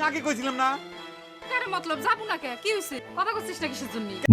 আগে কইছিলাম না?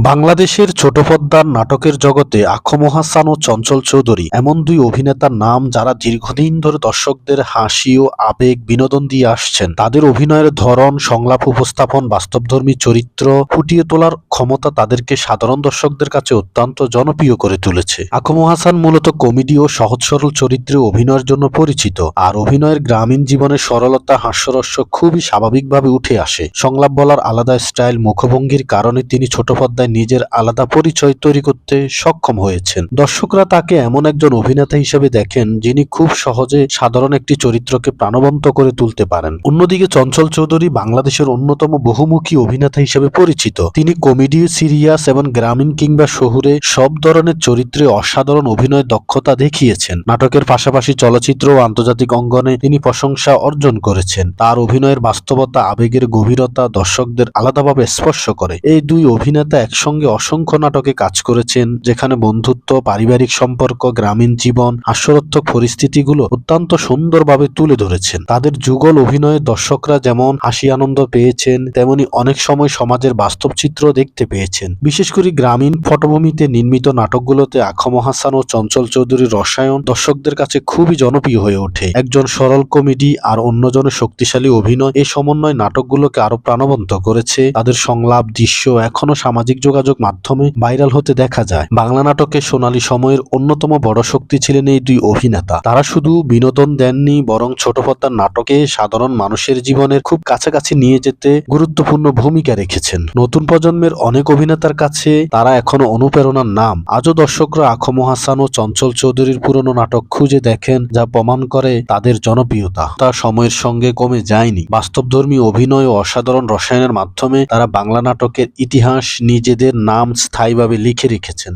বাংলাদেশের ছোট পর্দার নাটকের জগতে আখম হাসান ও চঞ্চল চৌধুরী এমন দুই অভিনেতার নাম যারা দীর্ঘদিন ধরে দর্শকদের হাসি ও আবেগ বিনোদন দিয়ে আসছেন। তাদের অভিনয়ের ধরন, সংলাপ উপস্থাপন, বাস্তবধর্মী চরিত্র ফুটিয়ে তোলার ক্ষমতা তাদেরকে সাধারণ দর্শকদের কাছে অত্যন্ত জনপ্রিয় করে তুলেছে। আখম হাসান মূলত কমেডি ও সহজ সরল চরিত্রে অভিনয়ের জন্য পরিচিত, আর অভিনয়ের গ্রামীণ জীবনের সরলতা, হাস্যরস্য খুবই স্বাভাবিকভাবে উঠে আসে। সংলাপ বলার আলাদা স্টাইল, মুখভঙ্গির কারণে তিনি ছোট পর্দায় নিজের আলাদা পরিচয় তৈরি করতে সক্ষম হয়েছেন। দর্শকরা তাকে এমন একজন অভিনেতা হিসেবে দেখেন যিনি খুব সহজে সাধারণ একটি চরিত্রকে প্রাণবন্ত করে তুলতে পারেন। অন্যদিকে চঞ্চল চৌধুরী বাংলাদেশের অন্যতম বহুমুখী অভিনেতা হিসেবে পরিচিত। তিনি কমেডি, সিরিয়াস এবং গ্রামীণ কিংবা শহুরে সব ধরনের চরিত্রে অসাধারণ অভিনয় দক্ষতা দেখিয়েছেন। নাটকের পাশাপাশি চলচ্চিত্র ও আন্তর্জাতিক অঙ্গনে তিনি প্রশংসা অর্জন করেছেন। তার অভিনয়ের বাস্তবতা, আবেগের গভীরতা দর্শকদের আলাদাভাবে স্পর্শ করে। এই দুই অভিনেতা একসঙ্গে অসংখ্য নাটকে কাজ করেছেন, যেখানে বন্ধুত্ব, পারিবারিক সম্পর্ক, গ্রামীণ জীবন, হাস্যরোত্তক পরিস্থিতিগুলো অত্যন্ত সুন্দরভাবে তুলে ধরেছেন। তাদের যুগল অভিনয়ে দর্শকরা যেমন হাসি আনন্দ পেয়েছেন, তেমনি অনেক সময় সমাজের বাস্তব চিত্র দেখতে পেয়েছেন। বিশেষ করে গ্রামীণ পটভূমিতে নির্মিত নাটকগুলোতে আখম হাসান ও চঞ্চল চৌধুরীর রসায়ন দর্শকদের কাছে খুবই জনপ্রিয় হয়ে ওঠে। একজন সরল কমেডি আর অন্যজনের শক্তিশালী অভিনয়, এই সমন্বয় নাটকগুলোকে আরো প্রাণবন্ত করেছে। তাদের সংলাপ, দৃশ্য এখনো সামাজিক যোগাযোগ মাধ্যমে ভাইরাল হতে দেখা যায়। বাংলা নাটকের সোনালী সময়ের অন্যতম বড় শক্তি ছিলেন এই দুই অভিনেতা। তারা শুধু বিনোদন দেননি, বরং ছোট পর্দার নাটকে সাধারণ মানুষের জীবনের খুব কাছাকাছি নিয়ে যেতে গুরুত্বপূর্ণ ভূমিকা রেখেছেন। নতুন প্রজন্মের অনেক অভিনেতার কাছে তারা এখনো অনুপ্রেরণার নাম। আজও দর্শকরা আখম হাসান ও চঞ্চল চৌধুরীর পুরনো নাটক খুঁজে দেখেন, যা প্রমাণ করে তাদের জনপ্রিয়তা তা সময়ের সঙ্গে কমে যায়নি। বাস্তবধর্মী অভিনয় ও অসাধারণ রসায়নের মাধ্যমে তারা বাংলা নাটকের ইতিহাস নিজেদের নাম স্থায়ীভাবে লিখে রেখেছেন।